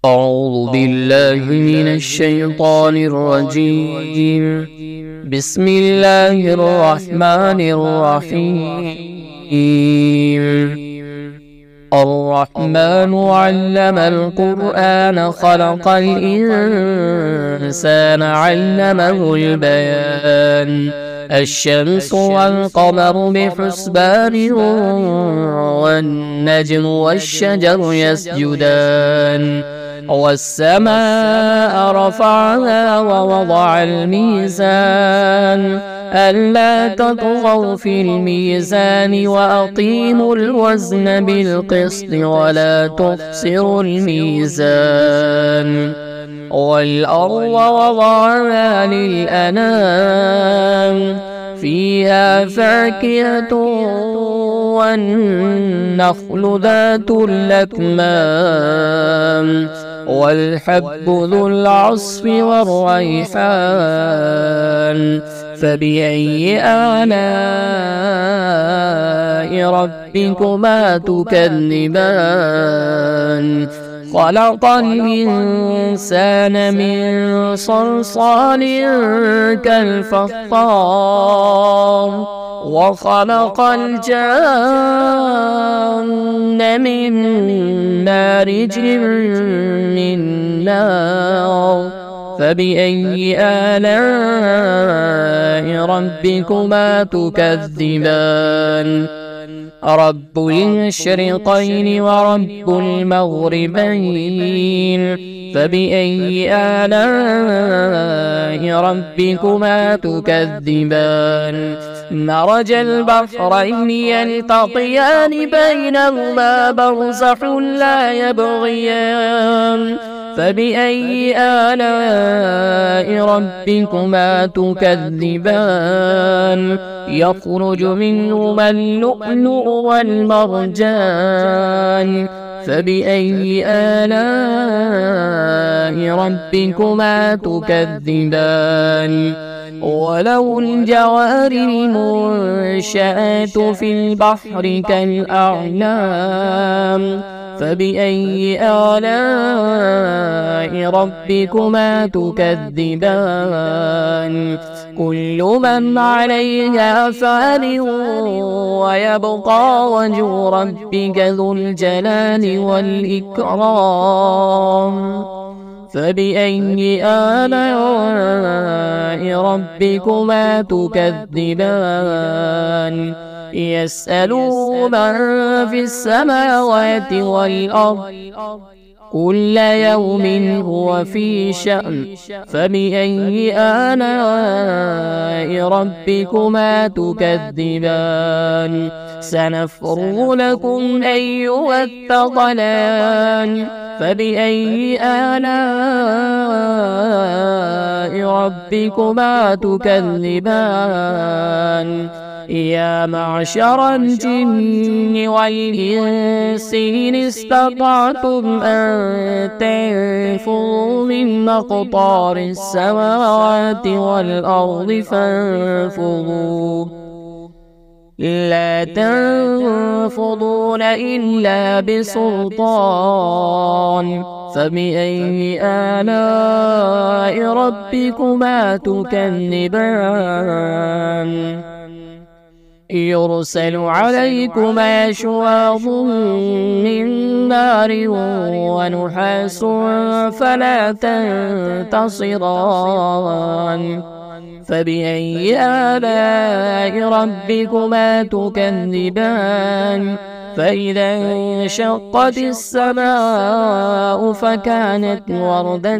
أعوذ بالله من الشيطان الرجيم. بسم الله الرحمن الرحيم. الرحمن علم القرآن خلق الإنسان علمه البيان. الشمس والقمر بحسبان والنجم والشجر يسجدان والسماء رفعها ووضع الميزان ألا تطغوا في الميزان وأقيموا الوزن بالقسط ولا تخسروا الميزان والأرض وضعها للأنام فيها فاكهة والنخل ذات الأكمام والحب ذو العصف والريحان فبأي آلاء ربكما تكذبان خلق الإنسان من صلصال كالفخار وخلق الجان من مارج من نار فبأي آلاء ربكما تكذبان رب المشرقين ورب المغربين فبأي آلاء ربكما تكذبان مرج البحرين يلتقيان بينهما برزخ لا يبغيان فبأي آلاء ربكما تكذبان يخرج منهما اللؤلؤ والمرجان فبأي آلاء ربكما تكذبان وله الجوار المنشآت في البحر كالأعلام فبأي آلاء ربكما تكذبان كل من عليها فان ويبقى وجه ربك ذو الجلال والإكرام فبأي آلاء ربكما تكذبان يسأله من في السماوات والأرض كل يوم هو في شأن فبأي آلاء ربكما تكذبان سنفرغ لكم أيها الثقلان فبأي آلاء ربكما تكذبان يا معشر الجن والإنس إن استطعتم أن تنفذوا من أقطار السماوات والأرض فانفذوا لا تنفذون إلا بسلطان فبأي آلاء ربكما تكذبان يرسل عليكما شواظ من نار ونحاس فلا تنتصران فبأي آلاء ربكما تكذبان فإذا انشقت السماء فكانت وردة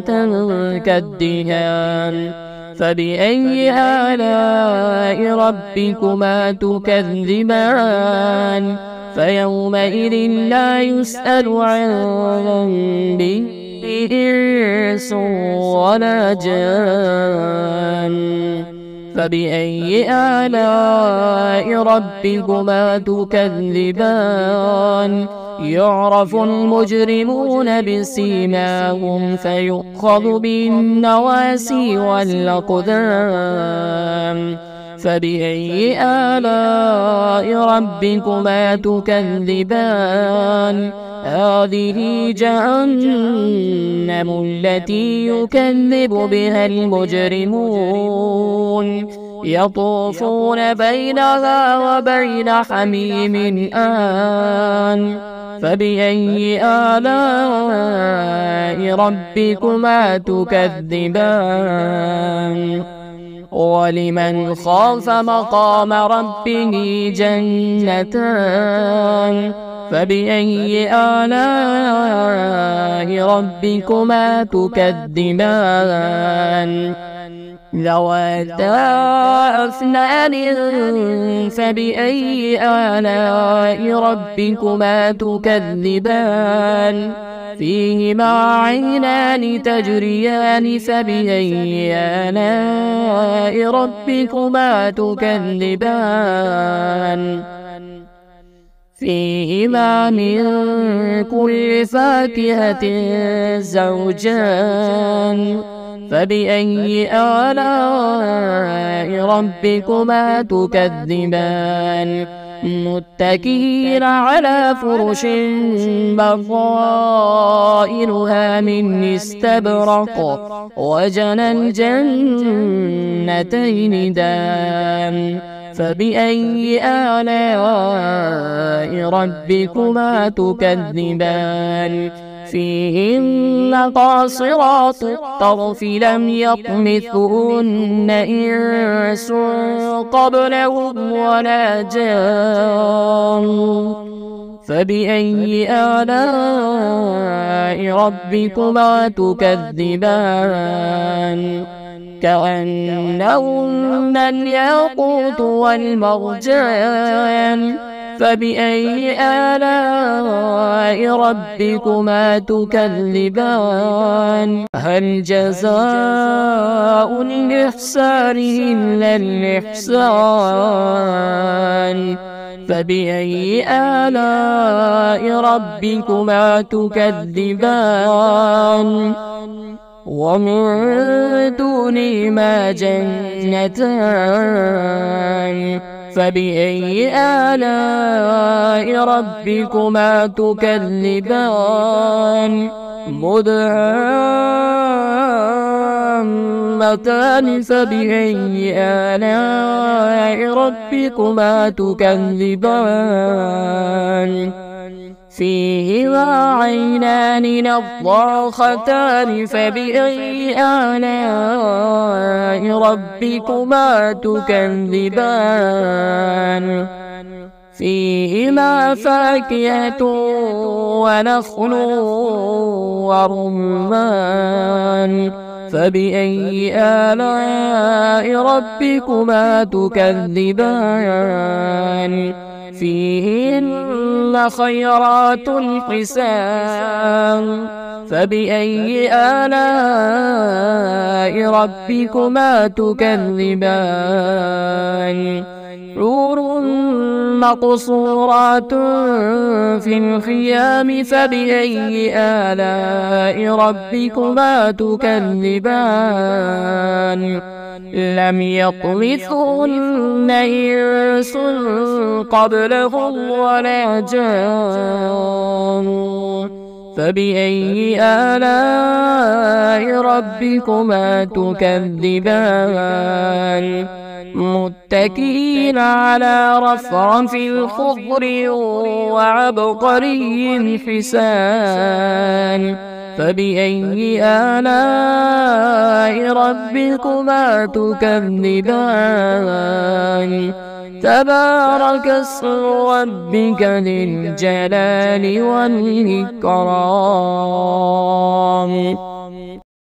كالدهان فبأي آلاء ربكما تكذبان فيومئذ لا يسأل عن ذنبه إنس ولا جان فبأي آلاء ربكما تكذبان يعرف المجرمون بسيماهم فيؤخذ بالنواسي والأقدام فبأي آلاء ربكما تكذبان هذه جهنم جهنم التي يكذب بها المجرمون يطوفون بينها وبين حميم آن فبأي آلاء ربكما تكذبان ولمن خاف مقام ربه جنتان فبأي آلاء ربكما تكذبان ذواتا أفنان فبأي آلاء ربكما تكذبان فيهما عينان تجريان فبأي آلاء ربكما تكذبان فيهما من كل فاكهة زوجان فبأي آلاء ربكما تكذبان متكئين على فرش بطائنها من استبرق وجنى الجنتين دان فبأي آلاء ربكما تكذبان فيهن قاصرات الطرف لم يطمثهن إنس قبلهم ولا جان فبأي آلاء ربكما تكذبان كأنهن الياقوت والمرجان فبأي آلاء ربكما تكذبان هل جزاء الإحسان إلا الإحسان فبأي آلاء ربكما تكذبان ومن دونهما جنتان فبأي آلاء ربكما تكذبان مدهامتان فبأي آلاء ربكما تكذبان فيهما عينان نضاختان فبأي آلاء ربكما تكذبان فيهما فاكهة ونخل ورمان فبأي آلاء ربكما تكذبان فيهن خيرات حسان فبأي آلاء ربكما تكذبان حور مقصورات في الخيام فبأي آلاء ربكما تكذبان لم يطمثهن إنس قبلهم ولا جان فبأي آلاء ربكما تكذبان متكئين على رفرف خضر وعبقري حسان فبأي آلاء ربكما تكذبان تبارك اسم ربك ذي الجلال والإكرام.